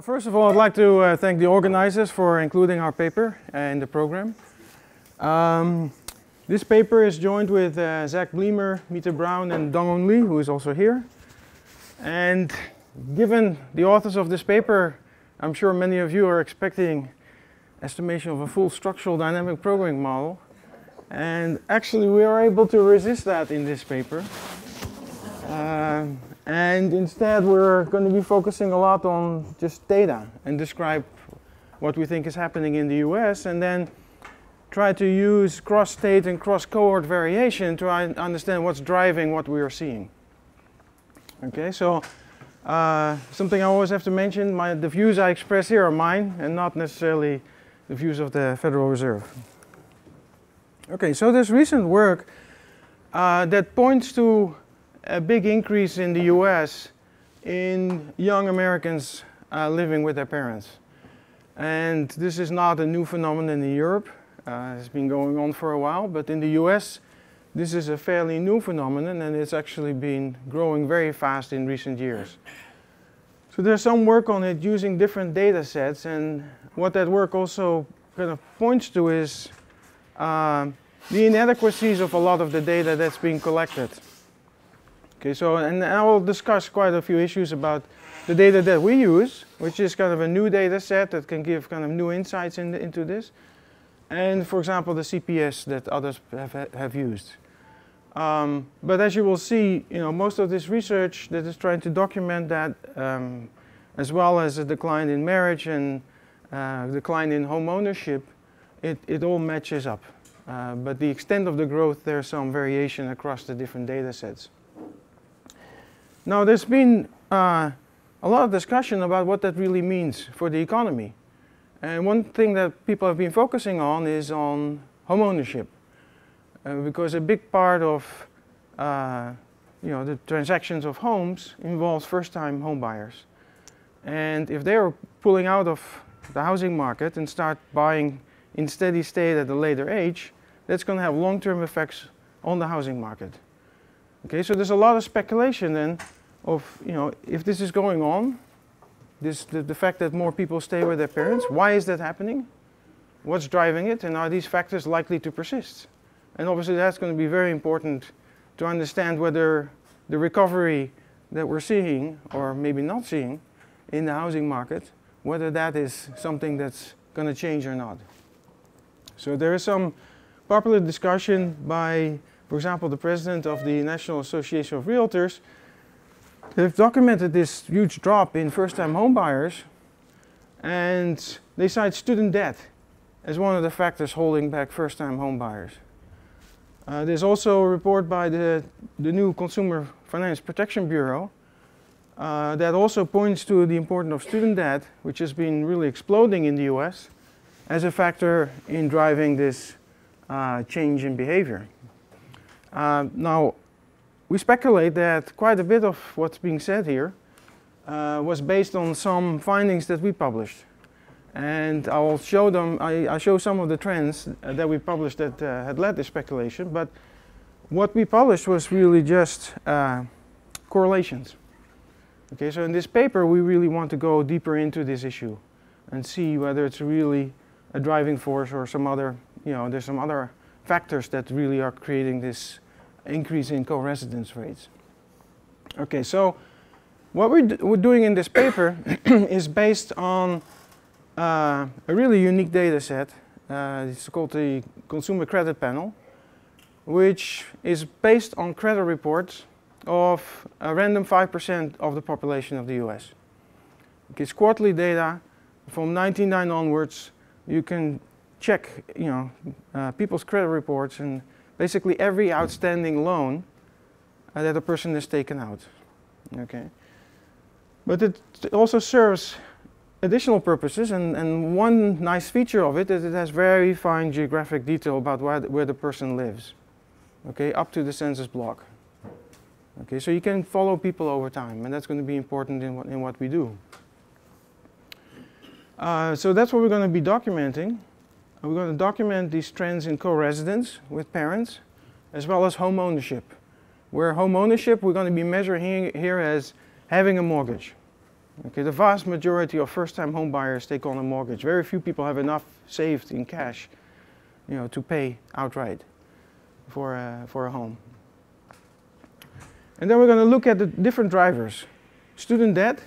First of all, I'd like to thank the organizers for including our paper in the program. This paper is joined with Zach Bleemer, Mita Brown, and Dong-Eun Lee, who is also here. And given the authors of this paper, I'm sure many of you are expecting estimation of a full structural dynamic programming model. And actually, we are able to resist that in this paper. And instead, we're going to be focusing a lot on just data and describe what we think is happening in the US, and then try to use cross-state and cross-cohort variation to understand what's driving what we are seeing. Okay, so something I always have to mention, the views I express here are mine and not necessarily the views of the Federal Reserve. Okay, so there's recent work that points to a big increase in the US in young Americans living with their parents. And this is not a new phenomenon in Europe. It's been going on for a while, but in the US, this is a fairly new phenomenon, and it's actually been growing very fast in recent years. So there's some work on it using different data sets, and what that work also kind of points to is the inadequacies of a lot of the data that's being collected. Okay, so, and I will discuss quite a few issues about the data that we use, which is kind of a new data set that can give kind of new insights into this. And for example, the CPS that others have used. But as you will see, most of this research that is trying to document that, as well as a decline in marriage and decline in home ownership, it all matches up. But the extent of the growth, there's some variation across the different data sets. Now, there's been a lot of discussion about what that really means for the economy. And one thing that people have been focusing on is on home ownership. Because a big part of the transactions of homes involves first-time home buyers. And if they are pulling out of the housing market and start buying in steady state at a later age, that's going to have long-term effects on the housing market. Okay, so there's a lot of speculation then of, if this is going on, the fact that more people stay with their parents, why is that happening? What's driving it? And are these factors likely to persist? And obviously that's going to be very important to understand whether the recovery that we're seeing, or maybe not seeing, in the housing market, whether that is something that's going to change or not. So there is some popular discussion by, for example, the president of the National Association of Realtors. They've documented this huge drop in first-time home buyers, and they cite student debt as one of the factors holding back first-time home buyers. There's also a report by the new Consumer Finance Protection Bureau that also points to the importance of student debt, which has been really exploding in the US, as a factor in driving this change in behavior. Now, we speculate that quite a bit of what's being said here was based on some findings that we published. And I'll show them, I show some of the trends that we published that had led to speculation, but what we published was really just correlations. Okay, so in this paper, we really want to go deeper into this issue and see whether it's really a driving force or some other, there's some other factors that really are creating this increase in co-residence rates. Okay, so what we're doing in this paper is based on a really unique data set. It's called the Consumer Credit Panel, which is based on credit reports of a random 5% of the population of the US. It's quarterly data from 1999 onwards. You can check, people's credit reports and basically every outstanding loan that a person has taken out. Okay, but it also serves additional purposes, and one nice feature of it is it has very fine geographic detail about where the person lives. Okay, up to the census block. Okay, so you can follow people over time, and that's going to be important in what we do. So that's what we're going to be documenting. We're going to document these trends in co-residence with parents, as well as home ownership. Where home ownership, we're going to be measuring here as having a mortgage. Okay, the vast majority of first-time home buyers take on a mortgage. Very few people have enough saved in cash, to pay outright for a home. And then we're going to look at the different drivers. Student debt,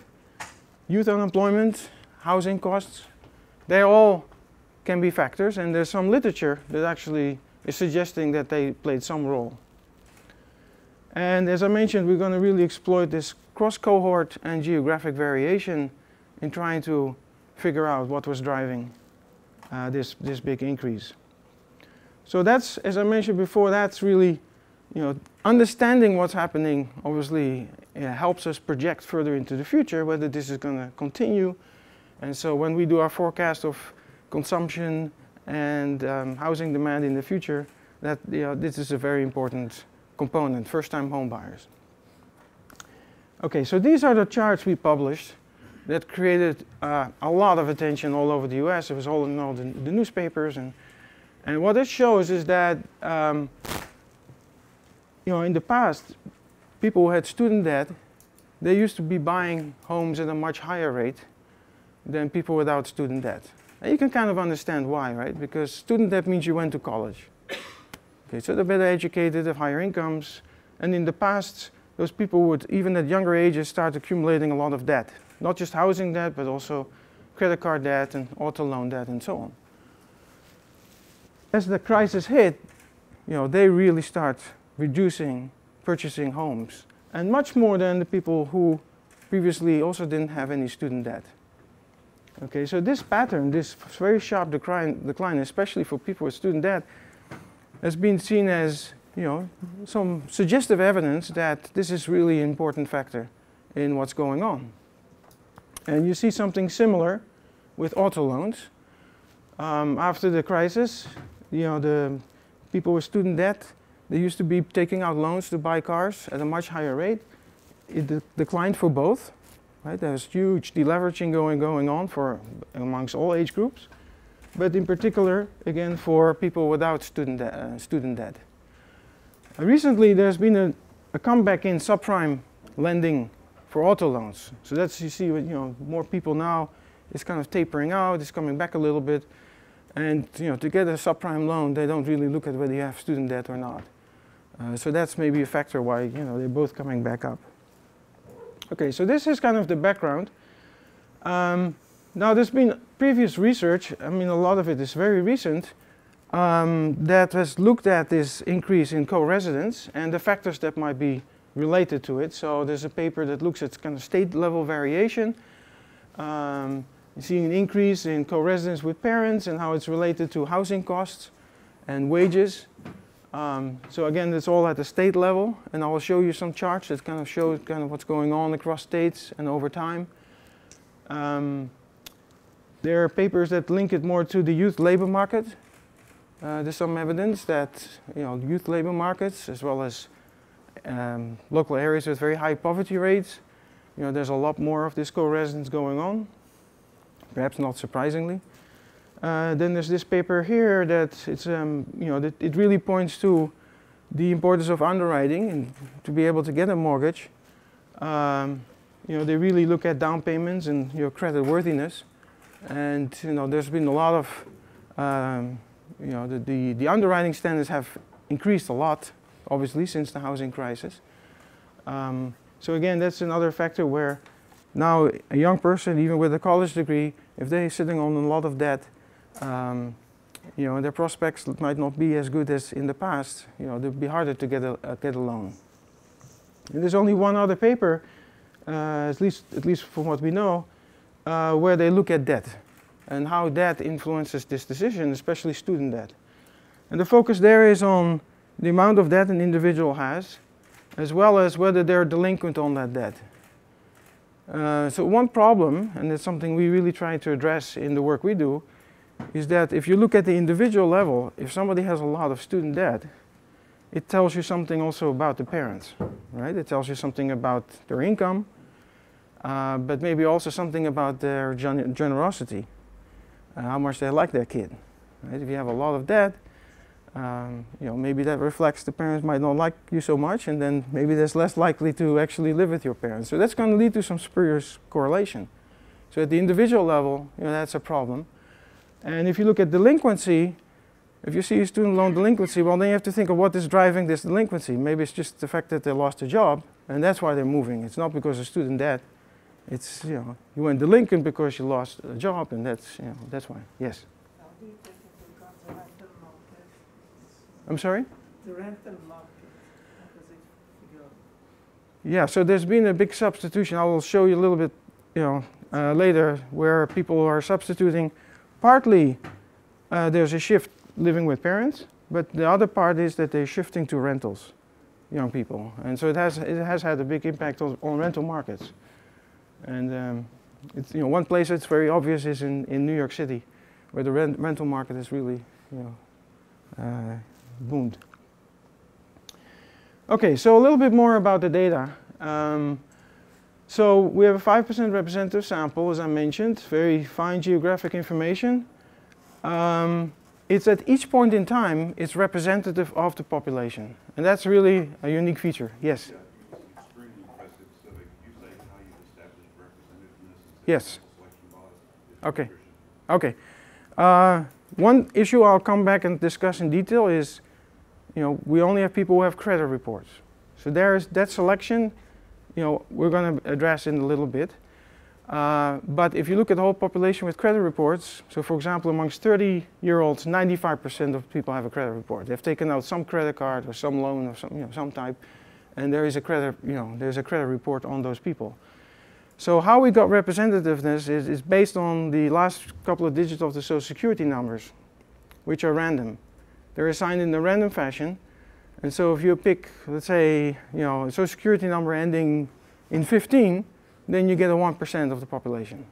youth unemployment, housing costs. They all can be factors, and there's some literature that actually is suggesting that they played some role. And as I mentioned, we're going to really exploit this cross-cohort and geographic variation in trying to figure out what was driving this big increase. So that's, as I mentioned before, that's really, understanding what's happening obviously helps us project further into the future whether this is going to continue. And so when we do our forecast of consumption and housing demand in the future, that this is a very important component, first-time home buyers. Okay, so these are the charts we published that created a lot of attention all over the US. It was all in all the newspapers, and what it shows is that in the past, people who had student debt, they used to be buying homes at a much higher rate than people without student debt. And you can kind of understand why, right? Because student debt means you went to college. Okay, so they're better educated, have higher incomes, and in the past, those people would, even at younger ages, start accumulating a lot of debt. Not just housing debt, but also credit card debt and auto loan debt and so on. As the crisis hit, they really start reducing purchasing homes, and much more than the people who previously also didn't have any student debt. Okay, so this pattern, this very sharp decline, especially for people with student debt, has been seen as some suggestive evidence that this is really an important factor in what's going on. And you see something similar with auto loans. After the crisis, the people with student debt, they used to be taking out loans to buy cars at a much higher rate. It declined for both. Right? There's huge deleveraging going on amongst all age groups, but in particular, again, for people without student debt. Recently, there's been a comeback in subprime lending for auto loans. So that's, you see, more people now, it's kind of tapering out, it's coming back a little bit. And to get a subprime loan, they don't really look at whether you have student debt or not. So that's maybe a factor why they're both coming back up. Okay, so this is kind of the background. Now there's been previous research, a lot of it is very recent, that has looked at this increase in co-residence and the factors that might be related to it. So there's a paper that looks at kind of state level variation. You see an increase in co-residence with parents and how it's related to housing costs and wages. So again, it's all at the state level, and I will show you some charts that kind of show what's going on across states and over time. There are papers that link it more to the youth labor market. There's some evidence that youth labor markets, as well as local areas with very high poverty rates, there's a lot more of this co-residence going on, perhaps not surprisingly. Then there's this paper here that it's that it really points to the importance of underwriting and to be able to get a mortgage. They really look at down payments and your credit worthiness, and there's been a lot of the underwriting standards have increased a lot, obviously, since the housing crisis. So again, that's another factor where now a young person, even with a college degree, if they're sitting on a lot of debt, their prospects might not be as good as in the past. It'll be harder to get a loan. And there's only one other paper, at least from what we know, where they look at debt and how debt influences this decision, especially student debt. And the focus there is on the amount of debt an individual has, as well as whether they're delinquent on that debt. So one problem, and it's something we really try to address in the work we do, is that if you look at the individual level, if somebody has a lot of student debt, it tells you something also about the parents, right? It tells you something about their income, but maybe also something about their generosity, how much they like their kid, right? If you have a lot of debt, Maybe that reflects the parents might not like you so much, and then maybe there's less likely to actually live with your parents. So that's going to lead to some spurious correlation. So at the individual level, that's a problem. And if you look at delinquency, if you see a student loan delinquency, well, then you have to think of what is driving this delinquency. Maybe it's just the fact that they lost a job, and that's why they're moving. It's not because of student debt. It's, you went delinquent because you lost a job, and that's why. Yes? How do you take into account the rental market? I'm sorry? The rental market. How does it figure? Yeah, so there's been a big substitution. I will show you a little bit, later, where people are substituting. Partly, there's a shift living with parents, but the other part is that they're shifting to rentals, young people, and so it has had a big impact on rental markets. And it's, one place that's very obvious is in New York City, where the rental market is really boomed. Okay, so a little bit more about the data. So we have a 5% representative sample, as I mentioned, very fine geographic information. It's at each point in time, it's representative of the population. And that's really a unique feature. Yes? Yeah, it's extremely impressive. So you say how you establish representativeness. Yes. Okay. Okay. One issue I'll come back and discuss in detail is, we only have people who have credit reports. So there's that selection, we're going to address in a little bit. But if you look at the whole population with credit reports, so for example, amongst 30-year-olds, 95% of people have a credit report. They've taken out some credit card or some loan of some type, and there is a credit, there's a credit report on those people. So how we got representativeness is based on the last couple of digits of the Social Security numbers, which are random. They're assigned in a random fashion, and so if you pick, let's say, a Social Security number ending in 15, then you get a 1% of the population.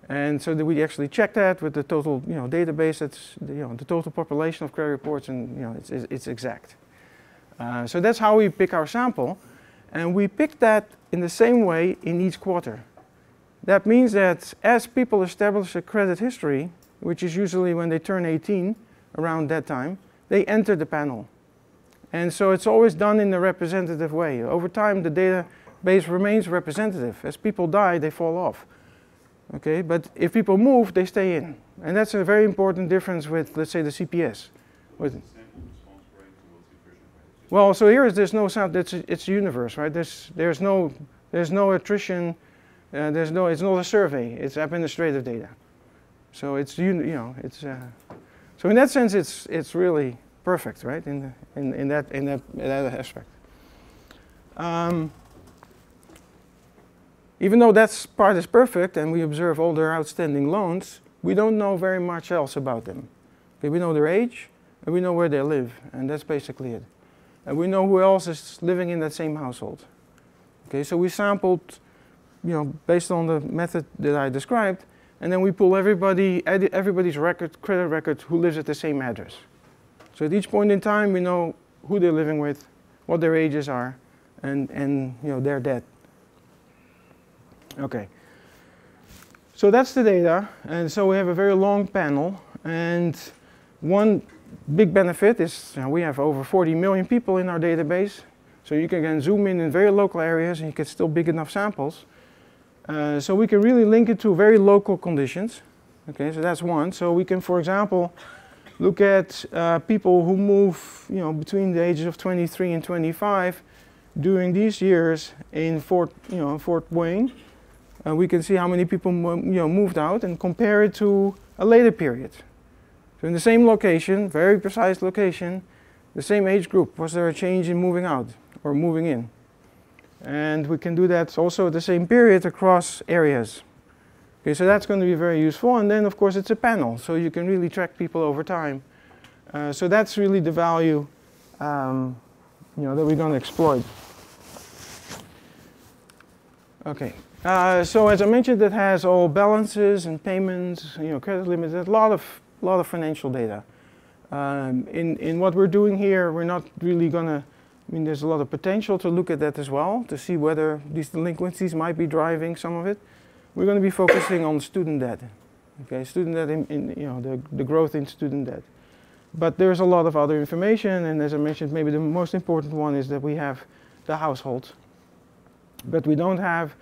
And so we actually check that with the total database. That's the total population of credit reports, and it's exact. So that's how we pick our sample, and we pick that in the same way in each quarter. That means that as people establish a credit history, which is usually when they turn 18, around that time, they enter the panel. And so it's always done in a representative way. Over time, the database remains representative. As people die, they fall off. Okay, but if people move, they stay in. And that's a very important difference with, let's say, the CPS. Well, so here there's no sound. It's universe, right? There's no attrition. It's not a survey. It's administrative data. So it's so in that sense, it's really perfect, right? In that aspect. Even though that part is perfect and we observe all their outstanding loans, we don't know very much else about them. Okay, we know their age and we know where they live, and that's basically it. And we know who else is living in that same household. Okay, so we sampled, based on the method that I described, and then we pull everybody's credit record who lives at the same address. So at each point in time, we know who they're living with, what their ages are, and their debt. Okay. So that's the data, and so we have a very long panel, and one big benefit is we have over 40 million people in our database, so you can again zoom in very local areas and you get still big enough samples. So we can really link it to very local conditions. Okay, so that's one. So we can, for example, look at people who move between the ages of 23 and 25 during these years in Fort Wayne. We can see how many people moved out and compare it to a later period. So in the same location, very precise location, the same age group, was there a change in moving out or moving in? And we can do that also at the same period across areas. Okay, so that's going to be very useful. And then, of course, it's a panel, so you can really track people over time. So that's really the value that we're going to exploit. Okay. So as I mentioned, it has all balances and payments, credit limits, a lot of financial data. In what we're doing here, we're not really going to, there's a lot of potential to look at that as well, to see whether these delinquencies might be driving some of it. We're going to be focusing on student debt. Okay, student debt, the growth in student debt. But there's a lot of other information, and as I mentioned, maybe the most important one is that we have the household. But we don't have,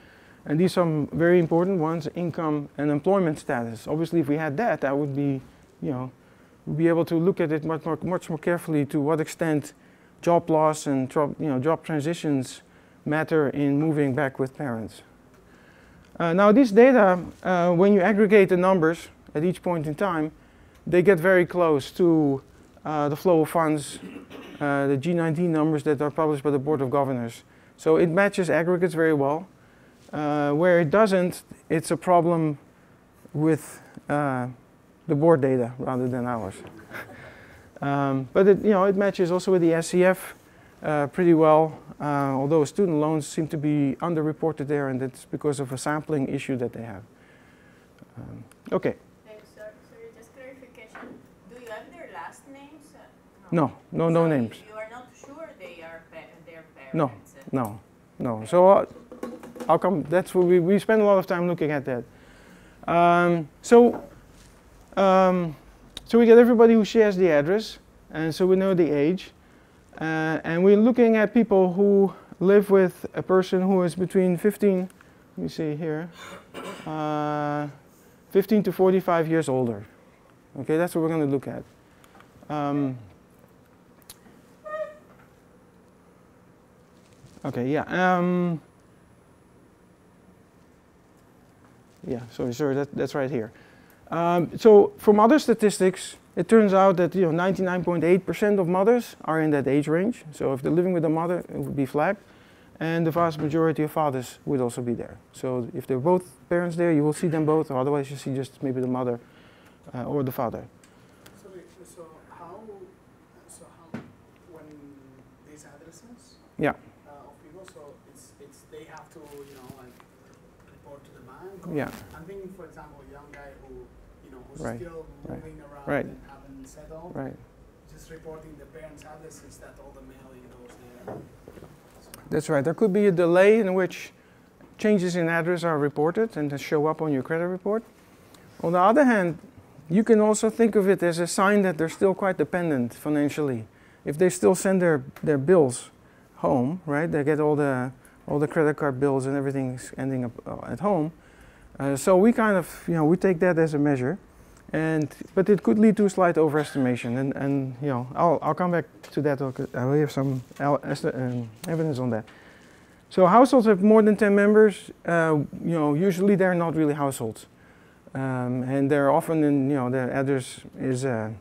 and these are some very important ones, income and employment status. Obviously, if we had that, that would be, we'd be able to look at it much more carefully to what extent job loss and job transitions matter in moving back with parents. Now these data, when you aggregate the numbers at each point in time, they get very close to the flow of funds, the G19 numbers that are published by the Board of Governors. So it matches aggregates very well. Where it doesn't, it's a problem with the board data rather than ours. But it matches also with the SCF pretty well, although student loans seem to be underreported there, and that's because of a sampling issue that they have. Okay. Sorry, just clarification. Do you have their last names? No So names. You are not sure they are their parents? No. So how come? That's what we spend a lot of time looking at that. So we get everybody who shares the address, and so we know the age. And we're looking at people who live with a person who is between 15, let me see here, 15 to 45 years older. Okay, that's what we're going to look at. Okay, yeah. Sorry, that's right here. So from other statistics, it turns out that 99.8% of mothers are in that age range. So if they're living with a mother, it would be flagged. And the vast majority of fathers would also be there. So if they're both parents there, you will see them both, or otherwise you see just maybe the mother or the father. So how when these addresses Yeah. of people, so it's they have to report to the bank. Yeah. I'm thinking, for example, a young guy who's Right. still moving around Right. and haven't settled. Right. Just reporting the parents' addresses that all the mailing goes there. That's right. There could be a delay in which changes in address are reported and show up on your credit report. On the other hand, you can also think of it as a sign that they're still quite dependent financially. If they still send their bills home, right? They get all the credit card bills and everything's ending up at home. So we kind of, we take that as a measure. But it could lead to a slight overestimation, and I'll come back to that. We have some evidence on that. So households have more than 10 members. Usually they're not really households, and they're often in the address is a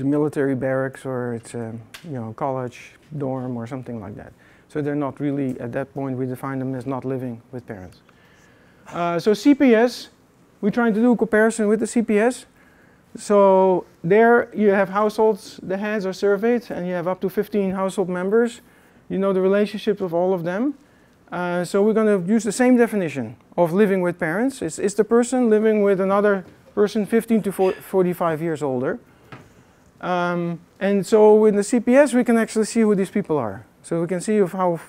military barracks, or it's a college dorm or something like that. So they're not really, at that point we define them as not living with parents. So CPS. We're trying to do a comparison with the CPS. So there you have households, the heads are surveyed, and you have up to 15 household members. You know the relationships of all of them. So we're going to use the same definition of living with parents. It's the person living with another person 15 to 45 years older. And so in the CPS we can actually see who these people are. So we can see of how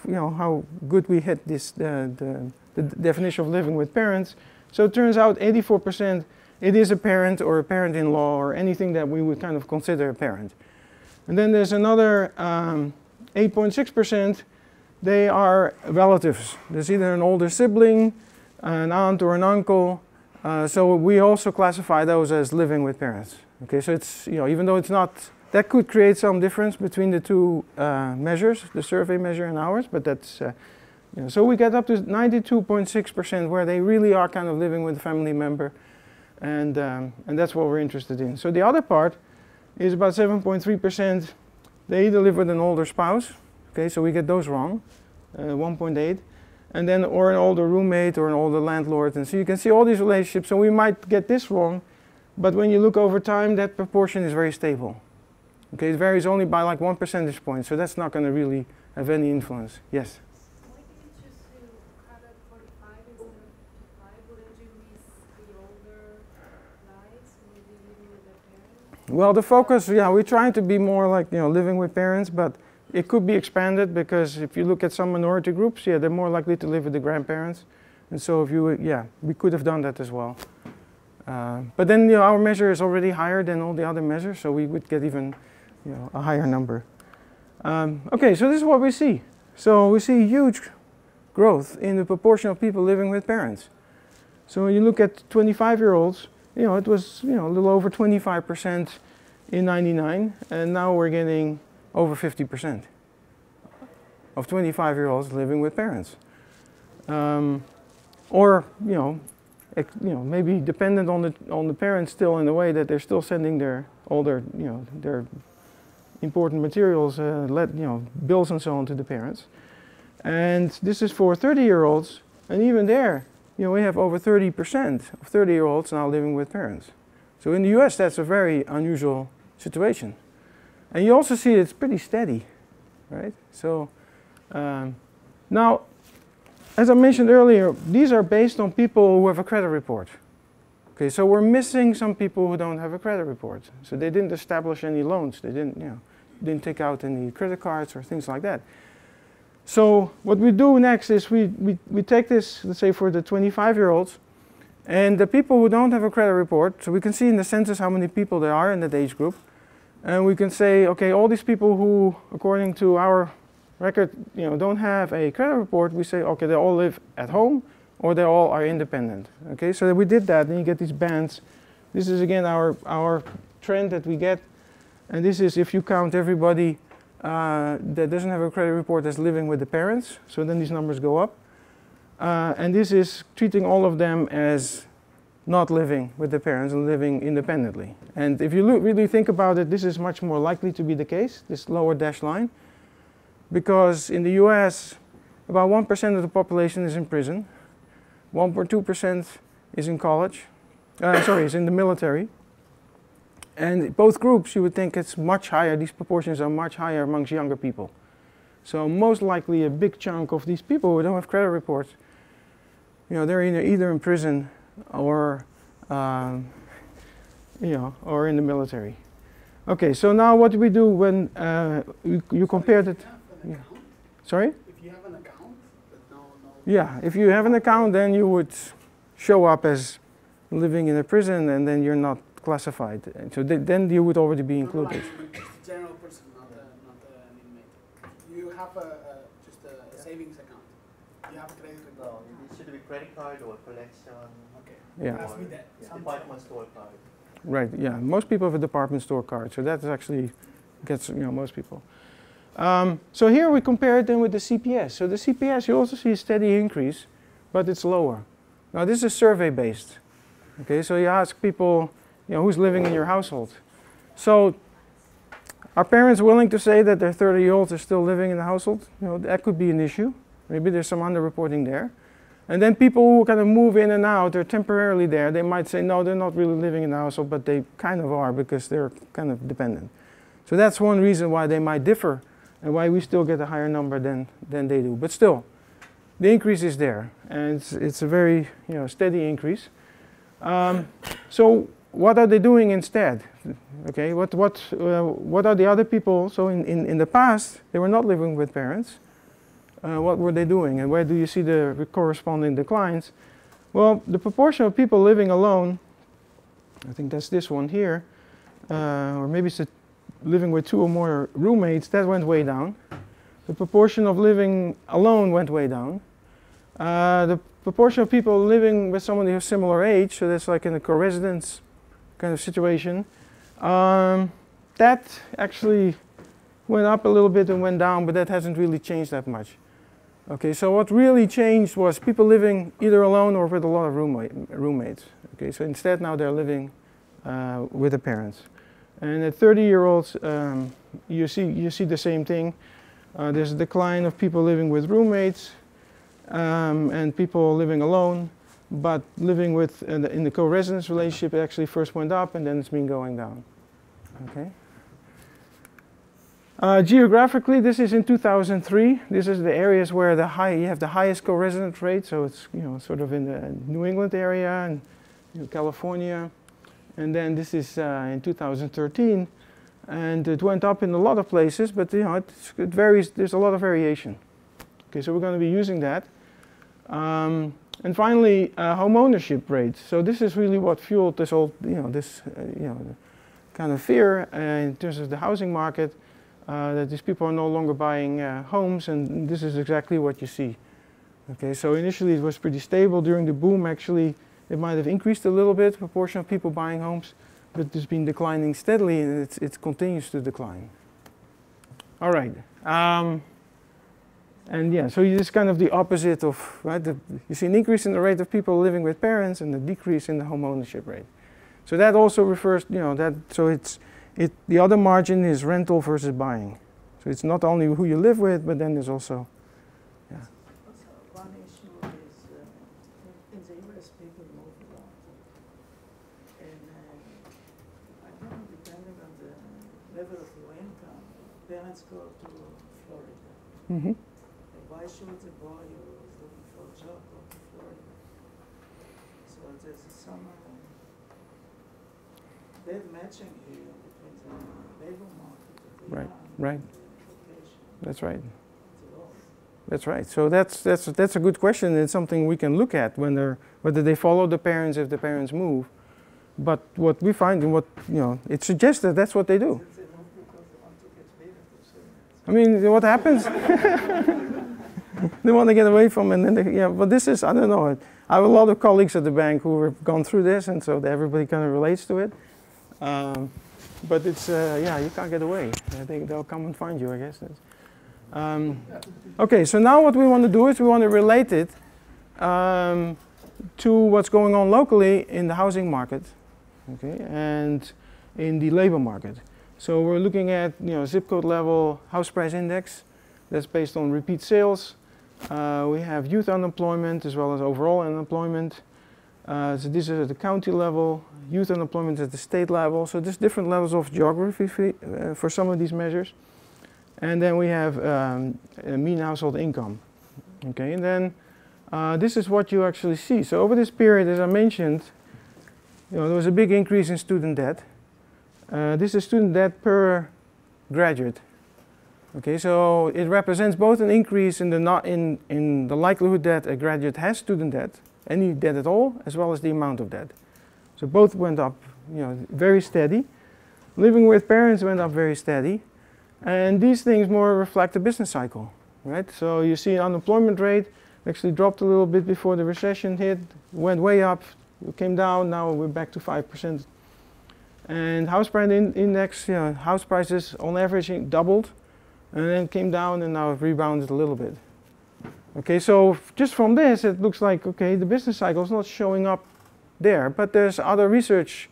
good we hit this the definition of living with parents. So it turns out 84% it is a parent or a parent-in-law or anything that we would kind of consider a parent. And then there's another 8.6%, they are relatives. There's either an older sibling, an aunt or an uncle. So we also classify those as living with parents. Okay, so it's, even though it's not, that could create some difference between the two measures, the survey measure and ours, but that's, so we get up to 92.6% where they really are kind of living with a family member, and that's what we're interested in. So the other part is about 7.3%. They either live with an older spouse, okay, so we get those wrong, 1.8, and then or an older roommate or an older landlord, and so you can see all these relationships. So we might get this wrong, but when you look over time, that proportion is very stable. Okay, it varies only by like 1 percentage point, so that's not going to really have any influence. Yes. Well, the focus, we're trying to be more like, living with parents, but it could be expanded because if you look at some minority groups, they're more likely to live with the grandparents. And so if you, we could have done that as well. But then our measure is already higher than all the other measures, so we would get even a higher number. Okay, so this is what we see. So we see huge growth in the proportion of people living with parents. So when you look at 25-year-olds, it was a little over 25% in '99, and now we're getting over 50% of 25-year-olds living with parents. Or maybe dependent on the parents still in the way that they're still sending all their important materials, bills and so on to the parents. And this is for 30-year-olds, and even there, we have over 30% of 30-year-olds now living with parents. So in the US, that's a very unusual situation. And you also see it's pretty steady, right? So now, as I mentioned earlier, these are based on people who have a credit report. Okay, so we're missing some people who don't have a credit report. So they didn't establish any loans. They didn't take out any credit cards or things like that. So what we do next is we take this, let's say for the 25-year-olds, and the people who don't have a credit report, so we can see in the census how many people there are in that age group. And we can say, okay, all these people who, according to our record, don't have a credit report, we say, okay, they all live at home or they all are independent. Okay, so we did that, and you get these bands. This is again our trend that we get, and this is if you count everybody that doesn't have a credit report as living with the parents, so then these numbers go up. And this is treating all of them as not living with the parents and living independently. And if you really think about it, this is much more likely to be the case, this lower dashed line, because in the US, about 1% of the population is in prison, 1.2% is in college, is in the military. And both groups, you would think it's much higher, these proportions are much higher amongst younger people. So most likely a big chunk of these people who don't have credit reports, they're either in prison or, or in the military. Okay, so now what do we do when you compare it? Yeah. Sorry? If you have an account, but no. Yeah, if you have an account, then you would show up as living in a prison, and then you're not classified. So then you would already be included. Just a general person, not an inmate. You have just a savings account. You have a credit card. No, it should be credit card or collection. Okay. Yeah. It has to be that. Yeah, department store card. Right. Yeah. Most people have a department store card, so that actually gets most people. So here we compare it then with the CPS. So the CPS, you also see a steady increase, but it's lower. Now this is survey based. Okay, so you ask people, who's living in your household. So are parents willing to say that their 30-year-olds are still living in the household? That could be an issue. Maybe there's some underreporting there. And then people who kind of move in and out, they're temporarily there. They might say, no, they're not really living in the household, but they kind of are because they're kind of dependent. So that's one reason why they might differ and why we still get a higher number than they do. But still, the increase is there, and it's a very steady increase. So what are they doing instead? Okay, what are the other people? So in the past, they were not living with parents. What were they doing, and where do you see the corresponding declines? Well, the proportion of people living alone, I think that's this one here, or maybe it's living with 2 or more roommates, that went way down. The proportion of living alone went way down. The proportion of people living with somebody of similar age, so that's like in a co-residence kind of situation, that actually went up a little bit and went down, but that hasn't really changed that much. Okay, so what really changed was people living either alone or with a lot of roommates. Okay, so instead now they're living with the parents. And at 30-year-olds, you see the same thing. There's a decline of people living with roommates and people living alone, but living with in the co-residence relationship, it actually first went up and then it's been going down. Okay. Geographically, this is in 2003. This is the areas where you have the highest co-resident rate. So it's sort of in the New England area and California. And then this is in 2013, and it went up in a lot of places, but it varies. There's a lot of variation. Okay, so we're going to be using that. And finally, home ownership rates. So this is really what fueled this whole, this kind of fear in terms of the housing market, that these people are no longer buying homes, and this is exactly what you see. Okay, so initially it was pretty stable. During the boom, actually, it might have increased a little bit, proportion of people buying homes, but it's been declining steadily, and it continues to decline. All right. And yeah, so it's kind of the opposite of, right? You see an increase in the rate of people living with parents and a decrease in the home ownership rate. So that also refers, the other margin is rental versus buying. So it's not only who you live with, but then there's also, yeah. Also, one issue is in the US people move a lot. And I don't know, depending on the level of your income, parents go to Florida. Mm-hmm. Why should the boy who is looking for a job go to Florida? So there's some bad matching here between the labor market and the Right, young right. and the education. That's right. It's a lot. That's right. So that's a good question. It's something we can look at whether they follow the parents if the parents move. But what we find and what it suggests that that's what they do. They move because they want to get rid of the I mean, what happens? They want to get away from it, and then but this is, I don't know. I have a lot of colleagues at the bank who have gone through this, and so everybody kind of relates to it. But it's, you can't get away. I think they'll come and find you, I guess. Okay, so now what we want to do is we want to relate it to what's going on locally in the housing market, okay, and in the labor market. So we're looking at zip code level house price index. That's based on repeat sales. We have youth unemployment as well as overall unemployment. So this is at the county level, youth unemployment at the state level. So there's different levels of geography for some of these measures. And then we have mean household income. Okay, and then this is what you actually see. So over this period, as I mentioned, there was a big increase in student debt. This is student debt per graduate. Okay, so it represents both an increase in the likelihood that a graduate has student debt, any debt at all, as well as the amount of debt. So both went up, very steady. Living with parents went up very steady, and these things more reflect the business cycle, right? So you see unemployment rate actually dropped a little bit before the recession hit, went way up, came down. Now we're back to 5%. And house price index, house prices on average doubled. And then came down and now it rebounded a little bit. Okay, so just from this, it looks like, okay, the business cycle is not showing up there, but there's other research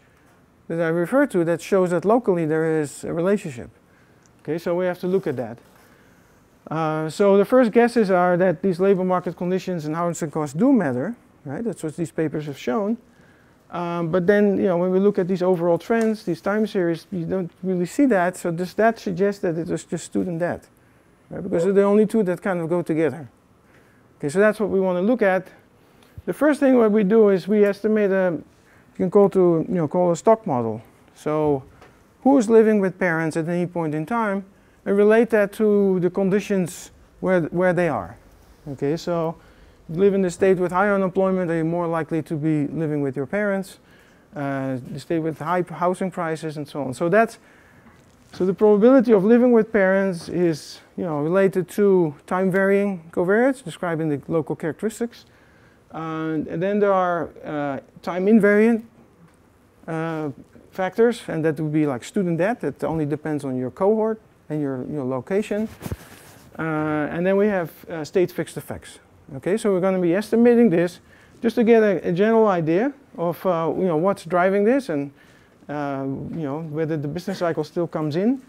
that I refer to that shows that locally there is a relationship. Okay, so we have to look at that. So the first guesses are that these labor market conditions and housing costs do matter, right? That's what these papers have shown. But then, when we look at these overall trends, these time series, you don't really see that. So does that suggest that it was just student debt? Right? Because they're the only two that kind of go together. Okay, so that's what we want to look at. The first thing what we do is we estimate you can call a stock model. So who is living with parents at any point in time, and relate that to the conditions where they are. Okay, so you live in the state with high unemployment, are you more likely to be living with your parents? The state with high housing prices and so on. So the probability of living with parents is related to time varying covariates, describing the local characteristics. And then there are time invariant factors, and that would be like student debt. That only depends on your cohort and your location. And then we have state fixed effects. Okay, so we're going to be estimating this just to get a general idea of what's driving this and whether the business cycle still comes in.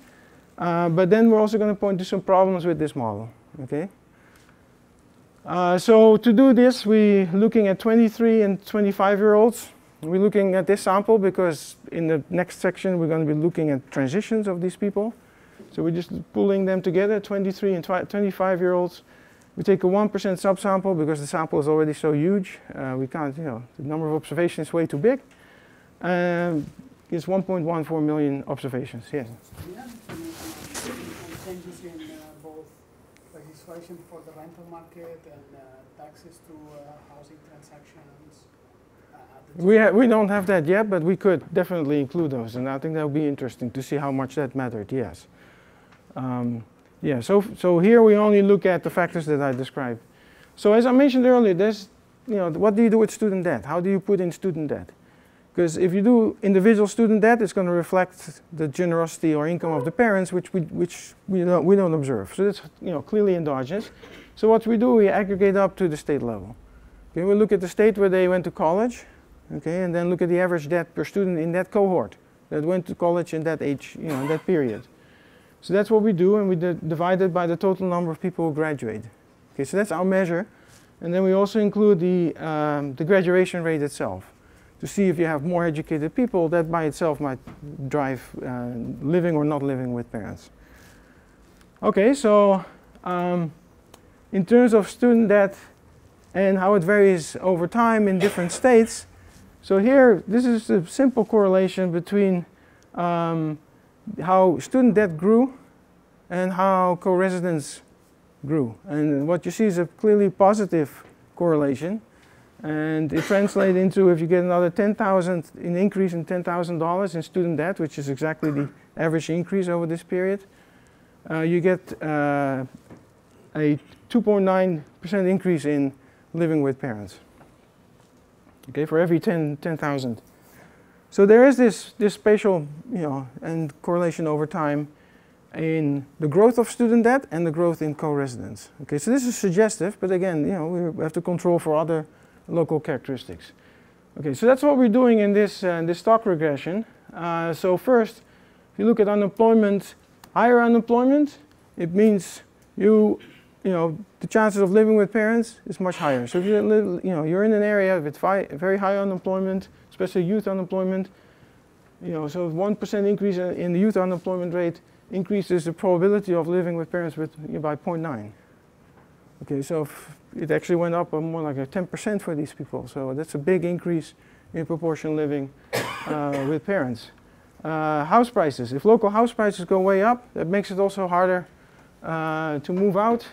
But then we're also going to point to some problems with this model. Okay. So to do this, we're looking at 23 and 25-year-olds. We're looking at this sample because in the next section we're going to be looking at transitions of these people. So we're just pulling them together, 23 and 25-year-olds. We take a 1% subsample because the sample is already so huge. We can't, the number of observations is way too big. It's 1.14 million observations, yes. Do you have information on changes in both legislation for the rental market and taxes to housing transactions. We don't have that yet, but we could definitely include those, and I think that would be interesting to see how much that mattered. Yes. Yeah. So here we only look at the factors that I described. So as I mentioned earlier, there's, what do you do with student debt? How do you put in student debt? Because if you do individual student debt, it's going to reflect the generosity or income of the parents, which we don't observe. So that's clearly endogenous. So what we do, we aggregate up to the state level. Okay, we look at the state where they went to college, okay, and then look at the average debt per student in that cohort that went to college in that age, in that period. So that's what we do, and we divide it by the total number of people who graduate. Okay, so that's our measure, and then we also include the graduation rate itself, to see if you have more educated people, that by itself might drive living or not living with parents. Okay, so in terms of student debt and how it varies over time in different states, so here, this is a simple correlation between how student debt grew and how co-residence grew. And what you see is a clearly positive correlation. And it translates into, if you get another an increase in $10,000 in student debt, which is exactly the average increase over this period, you get a 2.9% increase in living with parents. Okay, for every 10,000. So there is this spatial, and correlation over time in the growth of student debt and the growth in co-residence. Okay, so this is suggestive, but again, we have to control for other local characteristics. Okay, so that's what we're doing in this stock regression. So first, if you look at unemployment, higher unemployment, it means the chances of living with parents is much higher. So if you live, you're in an area with very high unemployment, especially youth unemployment, so 1% increase in the youth unemployment rate increases the probability of living with parents by 0.9. Okay, so it actually went up more like a 10% for these people. So that's a big increase in proportion living with parents. House prices. If local house prices go way up, that makes it also harder to move out.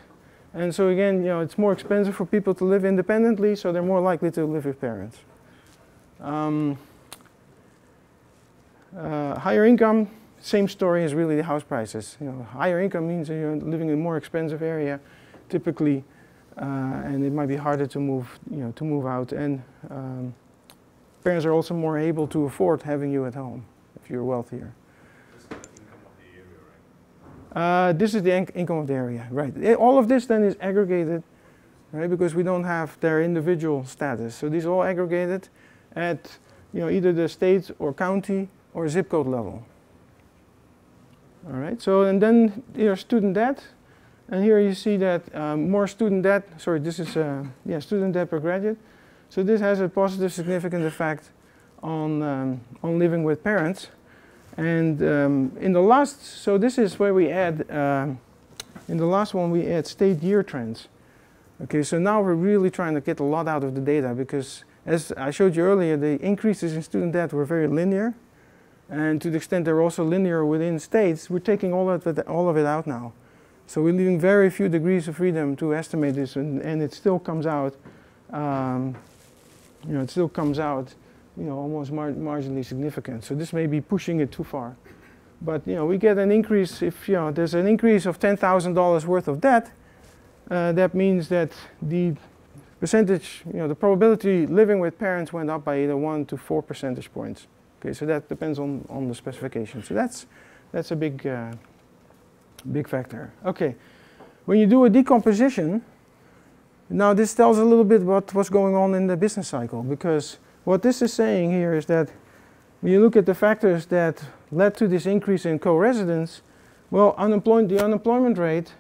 And so again, it's more expensive for people to live independently, so they're more likely to live with parents. Higher income, same story as really the house prices. Higher income means that you're living in a more expensive area, typically, and it might be harder to move out. And parents are also more able to afford having you at home if you're wealthier. This is the income of the area, right? All of this then is aggregated, right? Because we don't have their individual status. So these are all aggregated at either the state or county or zip code level. All right. So and then here's student debt, and here you see that more student debt. Sorry, this is student debt per graduate. So this has a positive, significant effect on living with parents. And in the last, so this is where we add, in the last one we add state year trends. Okay, so now we're really trying to get a lot out of the data because as I showed you earlier, the increases in student debt were very linear. And to the extent they're also linear within states, we're taking all of it out now. So we're leaving very few degrees of freedom to estimate this, and it still comes out, almost marginally significant. So this may be pushing it too far. But we get an increase if there's an increase of $10,000 worth of debt. That means that the percentage, the probability living with parents went up by either 1 to 4 percentage points. Okay, so that depends on the specification. So that's a big factor. Okay, when you do a decomposition, now this tells a little bit what's going on in the business cycle, because what this is saying here is that when you look at the factors that led to this increase in co-residence, well, the unemployment rate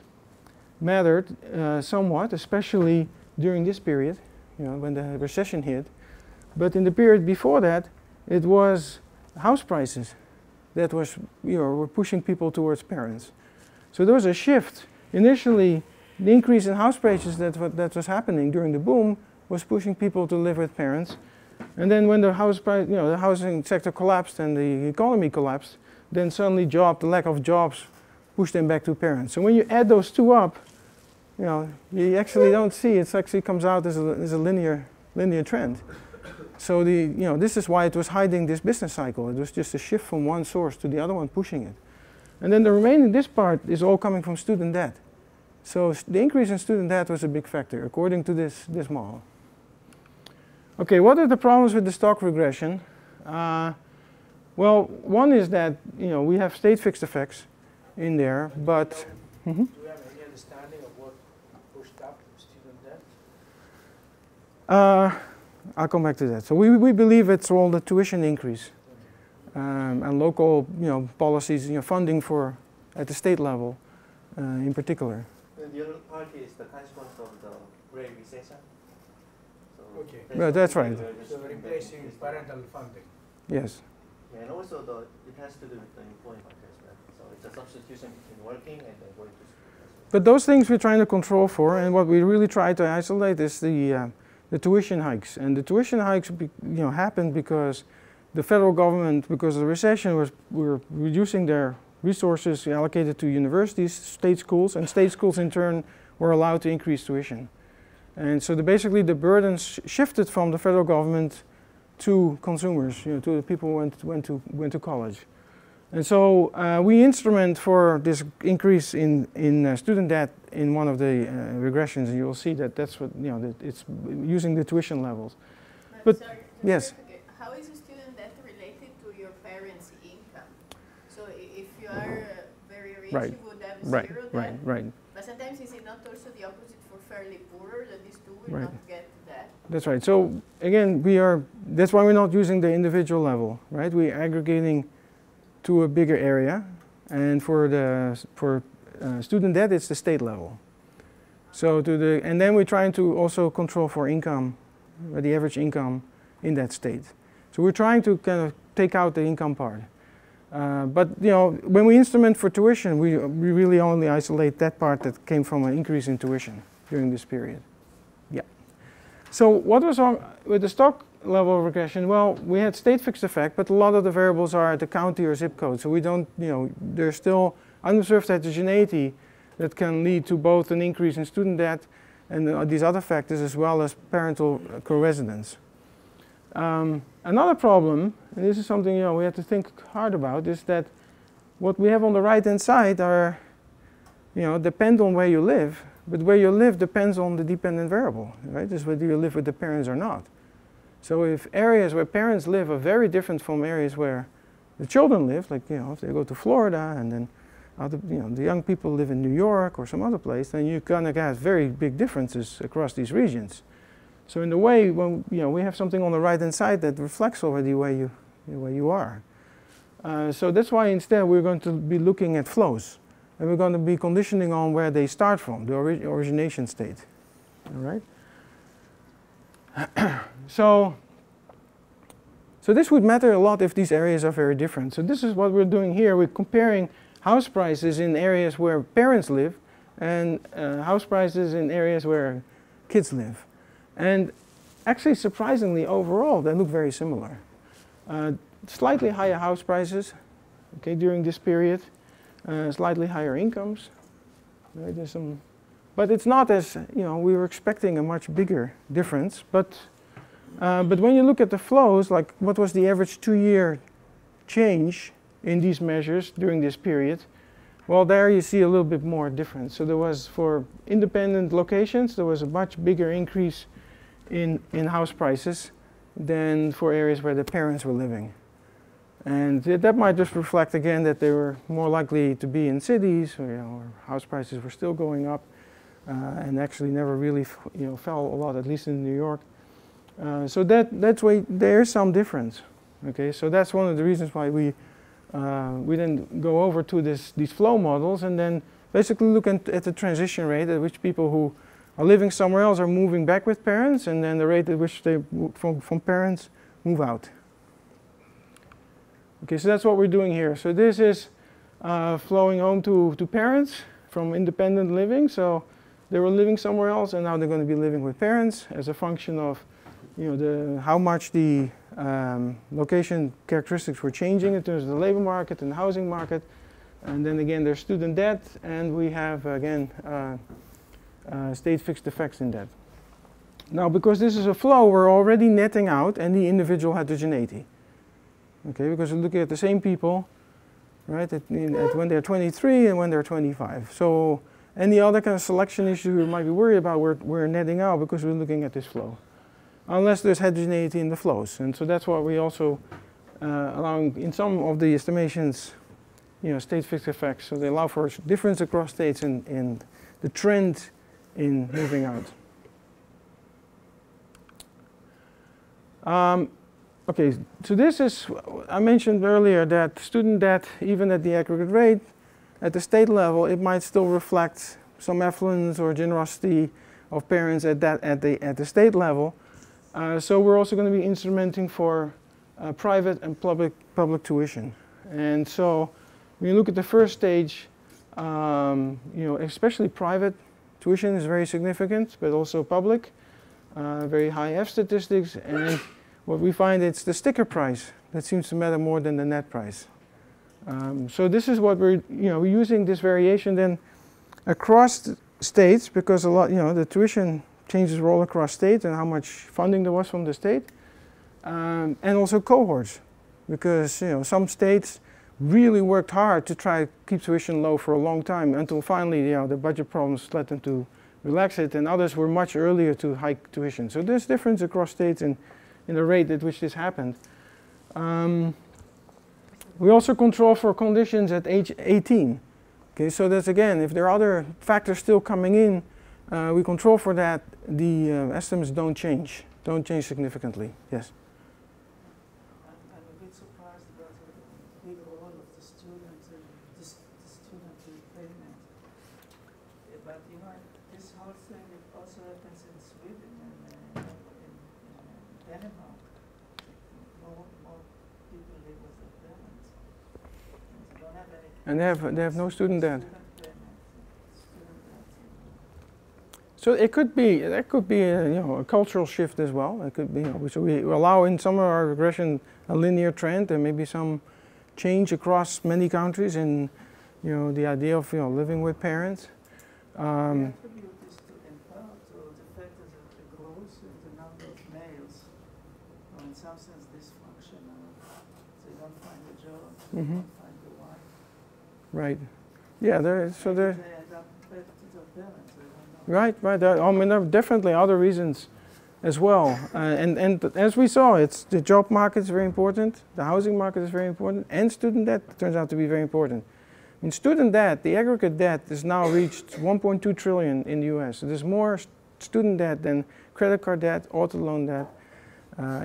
mattered somewhat, especially during this period, when the recession hit. But in the period before that, it was house prices that were pushing people towards parents. So there was a shift. Initially, the increase in house prices that was happening during the boom was pushing people to live with parents. And then when the housing sector collapsed and the economy collapsed, then suddenly the lack of jobs pushed them back to parents. So when you add those two up, you actually don't see it actually comes out as a linear trend. So this is why it was hiding this business cycle. It was just a shift from one source to the other one pushing it. And then the remaining, this part is all coming from student debt. So the increase in student debt was a big factor according to this model. Okay, what are the problems with the stock regression? Well, one is that we have state fixed effects in there, but Do we have any understanding of what pushed up student debt? I'll come back to that. So we believe it's all the tuition increase and local policies, funding for at the state level in particular. And the other part is the consequence of the Great Recession. So Okay. Yeah, that's right. So replacing parental funding. Yes. Yeah, and also it has to do with the employment as well. So it's a substitution between working and then going to school as well. But those things we're trying to control for, and what we really try to isolate is the tuition hikes. And the tuition hikes happened because the federal government, because of the recession, were reducing their resources allocated to universities, state schools, and state schools in turn were allowed to increase tuition. And so basically the burdens shifted from the federal government to consumers, to the people who went to college. And so we instrument for this increase in student debt in one of the regressions, and you'll see that that's what, that it's using the tuition levels. But sorry, yes. How is a student debt related to your parents' income? So if you are very rich, Right. you would have Right, zero debt. right, right. But sometimes is it not also the opposite for fairly poorer, that these two will Right. not get that? That's right. So again, that's why we're not using the individual level, right? We're aggregating to a bigger area, and for student debt, it's the state level. So and then we're trying to also control for income, the average income in that state. So we're trying to kind of take out the income part. But when we instrument for tuition, we really only isolate that part that came from an increase in tuition during this period. Yeah. So what was wrong with the stock level regression? Well, we had state fixed effect, but a lot of the variables are at the county or zip code. So we don't, there's still unobserved heterogeneity that can lead to both an increase in student debt and these other factors, as well as parental co-residence. Another problem, and this is something we have to think hard about, is that what we have on the right-hand side are, depend on where you live, but where you live depends on the dependent variable, right? Just whether you live with the parents or not. So if areas where parents live are very different from areas where the children live, like if they go to Florida and then the young people live in New York or some other place, then you're gonna have very big differences across these regions. So in a way, when we have something on the right-hand side that reflects already where you are. So that's why instead we're going to be looking at flows, and we're going to be conditioning on where they start from, the origination state. All right. So this would matter a lot if these areas are very different. So this is what we're doing here. We're comparing house prices in areas where parents live and house prices in areas where kids live. And actually, surprisingly, overall, they look very similar. Slightly higher house prices, okay, during this period. Slightly higher incomes. Right, there's some, but it's not as we were expecting a much bigger difference. But when you look at the flows, like what was the average 2-year change in these measures during this period? Well, there you see a little bit more difference. So there was, for independent locations, there was a much bigger increase in house prices than for areas where the parents were living. And that might just reflect again that they were more likely to be in cities where house prices were still going up and actually never really fell a lot, at least in New York. So that's why there's some difference. Okay, so that's one of the reasons why we then go over to these flow models and then basically look at the transition rate at which people who are living somewhere else are moving back with parents, and then the rate at which they from parents move out. Okay, so that's what we're doing here. So this is flowing home to parents from independent living. So they were living somewhere else, and now they're going to be living with parents as a function of, how much the location characteristics were changing in terms of the labor market and the housing market. And then again, there's student debt, and we have again state fixed effects in that. Now, because this is a flow, we're already netting out any individual heterogeneity. Okay, because we're looking at the same people, right, at when they're 23 and when they're 25. So any other kind of selection issue we might be worried about, we're netting out because we're looking at this flow. Unless there's heterogeneity in the flows. And so that's what we also allowing in some of the estimations, state fixed effects. So they allow for difference across states and the trend in moving out. Okay, so this is, I mentioned earlier that student debt, even at the aggregate rate, at the state level, it might still reflect some affluence or generosity of parents at the state level. So we're also going to be instrumenting for private and public tuition. And so when you look at the first stage, especially private tuition is very significant, but also public, very high F statistics, and what we find, it's the sticker price that seems to matter more than the net price. So this is what we're using this variation then across states, because a lot the tuition changes all across states and how much funding there was from the state, and also cohorts, because some states really worked hard to try to keep tuition low for a long time until finally the budget problems led them to relax it, and others were much earlier to hike tuition. So there's difference across states in the rate at which this happened. We also control for conditions at age 18. Okay, so that's again, if there are other factors still coming in, we control for that. The estimates don't change significantly. Yes. I'm a bit surprised about the big role of the student and the student repayment. But this whole thing it also happens in Sweden and in Denmark. More people live with their parents. And they don't have any. And they have no student debt. So it could be, that could be a cultural shift as well. It could be, so we allow in some of our regression a linear trend. There may be some change across many countries in, the idea of living with parents. We attribute this in part to the fact that the growth in the number of males are in some sense dysfunctional. They don't find a job, they don't find a wife. Right. Yeah, They end up back to their parents. Right. There are definitely other reasons as well. And as we saw, it's the job market is very important, the housing market is very important, and student debt turns out to be very important. In student debt, the aggregate debt has now reached 1.2 trillion in the US. So there's more student debt than credit card debt, auto loan debt.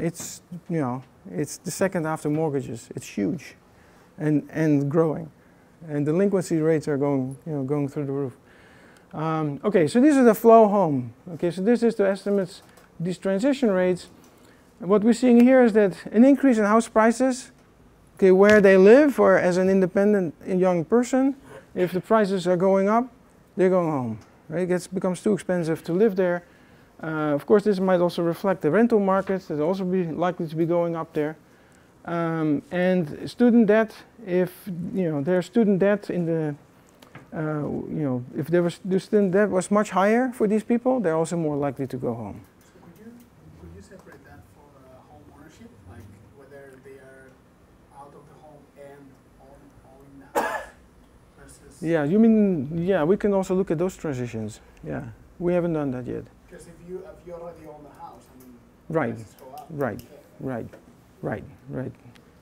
It's the second after mortgages. It's huge, and growing, and delinquency rates are going through the roof. Okay, so these are the flow home. Okay, so this is the estimates, these transition rates. And what we're seeing here is that an increase in house prices, okay, where they live or as an independent young person, if the prices are going up, they're going home. Right? It becomes too expensive to live there. Of course, this might also reflect the rental markets that also be likely to be going up there. And student debt, if there's student debt in the if the student debt was much higher for these people, they're also more likely to go home. So could you separate that for home ownership, like whether they are out of the home and owning the house versus? Yeah, you mean we can also look at those transitions. Yeah, we haven't done that yet. Because if you already own the house, I mean, right, prices go up. Right.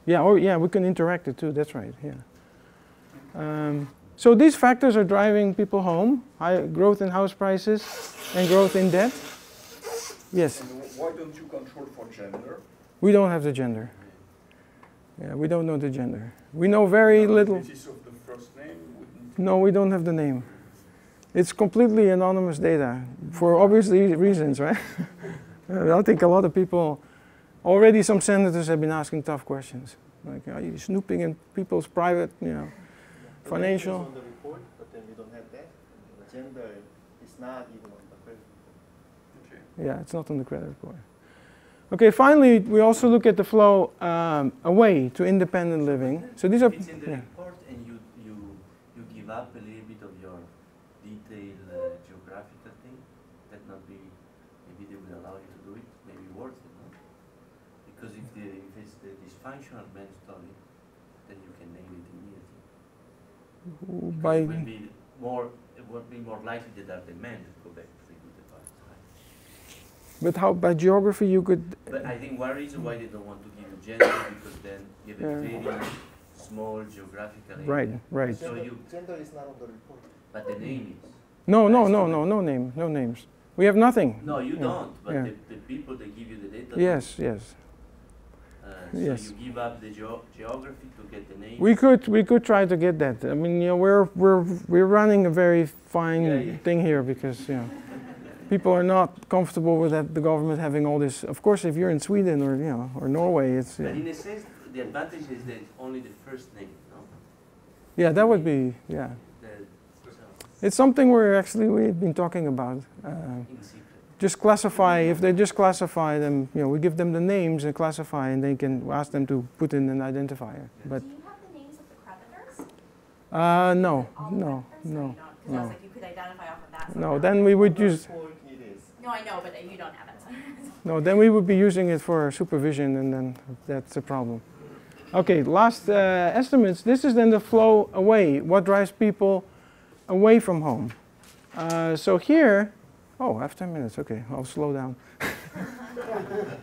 Yeah, we can interact it too. That's right. Yeah. So these factors are driving people home, high growth in house prices and growth in debt. Yes? And why don't you control for gender? We don't have the gender. Yeah, we don't know the gender. We know very little. The basis of the first name wouldn't... No, we don't have the name. It's completely anonymous data for obvious reasons, right? I think a lot of people, already some senators have been asking tough questions. Like, are you snooping in people's private, financial? On the report, but then we don't have that. The gender is not even on the credit report. Okay. Yeah, it's not on the credit report. Okay, finally, we also look at the flow away to independent living. So these are It's in the report, and you give up a little bit of your detailed geographical thing, that not be, maybe they will allow you to do it, maybe worth it, no? Because if it's the dysfunctional man story, then you can name it immediately. It will be more likely that are the men that go back to the good advice, right? But how, by geography you could... But I think one reason why they don't want to give you gender, because then you have a very small geographical area. Right, right. So Gender is not on the report. but the name is. No names. We have nothing. No, you don't, but the people that give you the data. Yes. So Yes. you give up the geography to get the name. We could try to get that. I mean, we're running a very fine thing here because people are not comfortable with that, the government having all this. Of course, if you're in Sweden or Norway, it's. But in a sense, the advantage is that only the first name, no? Yeah, that would be It's something we've been talking about. In secret. Just classify, if they just classify them, we give them the names and classify, and they can ask them to put in an identifier. But do you have the names of the creditors? No. Because I was like, you could identify off of that. No, then we would use. No, I know, but you don't have it. No, then we would be using it for supervision, and then that's a problem. Okay, last estimates. This is then the flow away. What drives people away from home? So here, I have 10 minutes. Okay, I'll slow down.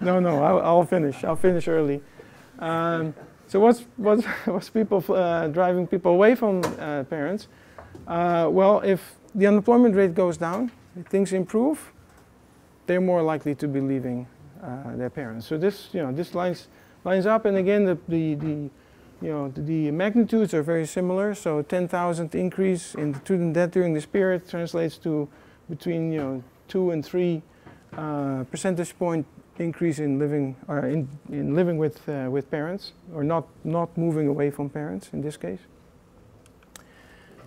No, I'll finish. I'll finish early. So what's people driving people away from parents? Well, if the unemployment rate goes down, if things improve, they're more likely to be leaving their parents. So this lines up, and again the magnitudes are very similar. So 10,000 increase in student debt during this period translates to between 2 and 3 percentage point increase in living with parents, or not moving away from parents in this case.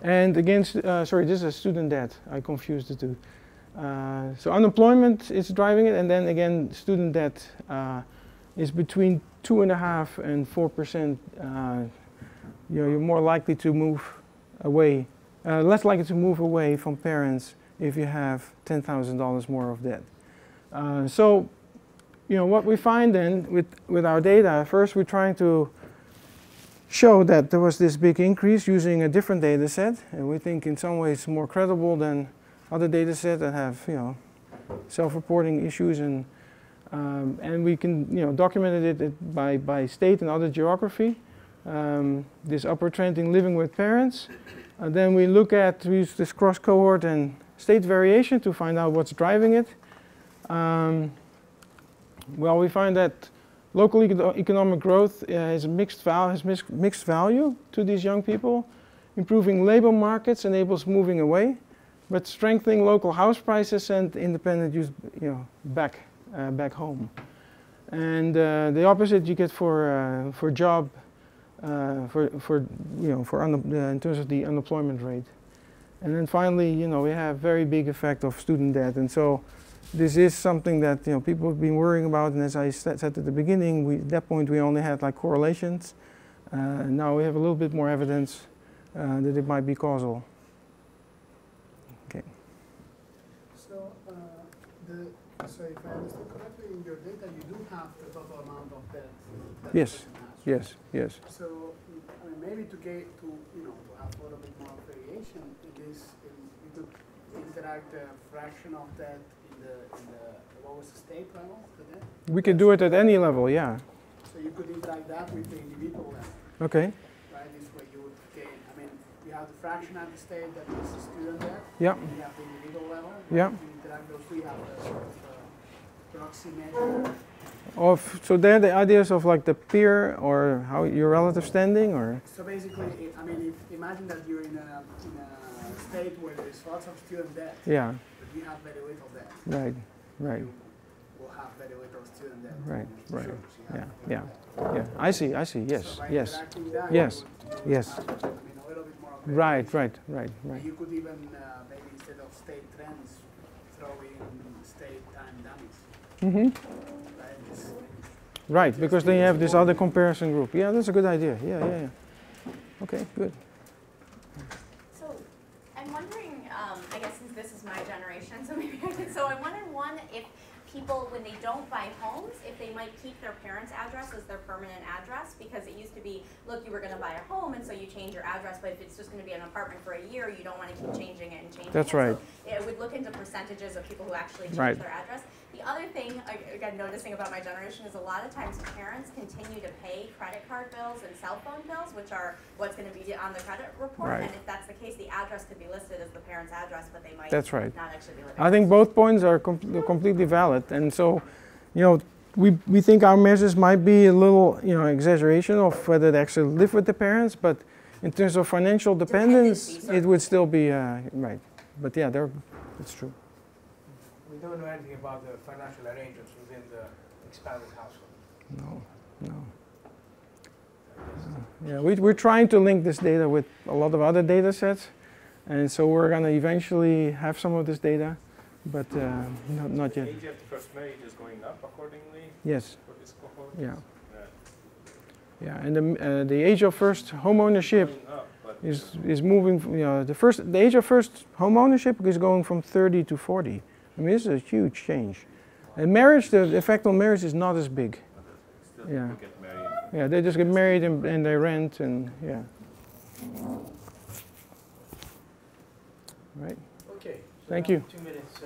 And again, sorry, this is student debt. I confused the two. So unemployment is driving it, and then again, student debt is between 2.5% and 4%. You're more likely to move away, less likely to move away from parents if you have $10,000 more of debt. So, what we find then with our data, first we're trying to show that there was this big increase using a different data set, and we think in some ways more credible than other data sets that have self-reporting issues, and we can documented it by state and other geography. This upward trend in living with parents. Then we use this cross cohort and state variation to find out what's driving it. Well, we find that local economic growth has mixed value to these young people. Improving labor markets enables moving away, but strengthening local house prices and independent use, back home. And the opposite you get for job, in terms of the unemployment rate. And then finally, we have very big effect of student debt, and so this is something that people have been worrying about. And as I said at the beginning, at that point we only had like correlations. Now we have a little bit more evidence that it might be causal. Okay. So, so if I understood correctly, in your data you do have the total amount of debt. Yes. So, I mean, maybe to have a little bit more variation in this, you could interact a fraction of that in the lowest state level, the debt. We could do it at any level, yeah. So you could interact that with the individual level. Okay. Right, this way you would gain. I mean, you have the fraction at the state that is student debt. Yeah. You have the individual level. Yeah. You interact those three, have a sort of proxy measure. So there the ideas of like the peer or how your relative standing, or? So basically, I mean, imagine that you're in a state where there's lots of student debt. Yeah. But you have very little debt. Right. You will have very little student debt. Right. Sure, Yeah. I see. Yes. So by interacting that, Yes. you would have, I mean, a little bit more of Right. You could even maybe instead of state trends, throw in state time dummies. Right, because then you have this other comparison group. Yeah, that's a good idea. Yeah. Okay, good. So, I I'm wondering, I guess since this is my generation, so maybe I could, so I'm wondering, one, if people, when they don't buy homes, if they might keep their parents' address as their permanent address, because it used to be, look, you were gonna buy a home, and so you change your address, but if it's just gonna be an apartment for a year, you don't wanna keep changing it and changing it. That's right. So it would look into percentages of people who actually change Right. their address. The other thing, again, noticing about my generation is a lot of times parents continue to pay credit card bills and cell phone bills, which are what's going to be on the credit report. Right. And if that's the case, the address could be listed as the parent's address, but they might That's right. not actually be living. I think both points are completely valid, and so, you know, we think our measures might be a little, you know, exaggeration of whether they actually live with the parents, but in terms of financial dependence, Dependency, it would still be right. But yeah, it's true. We don't know anything about the financial arrangements within the expanded household. No. Yeah, we're trying to link this data with a lot of other data sets, and so we're going to eventually have some of this data, but not yet. The age of the first marriage is going up accordingly Yes. for this cohort? Yeah. Yeah, and the age of first home ownership is moving. You know, the age of first home ownership is going from 30 to 40. I mean, this is a huge change. And marriage, the effect on marriage is not as big. Still Yeah. people get married. Yeah, they just get married and they rent and yeah. Right. Okay. So Thank now you. 2 minutes.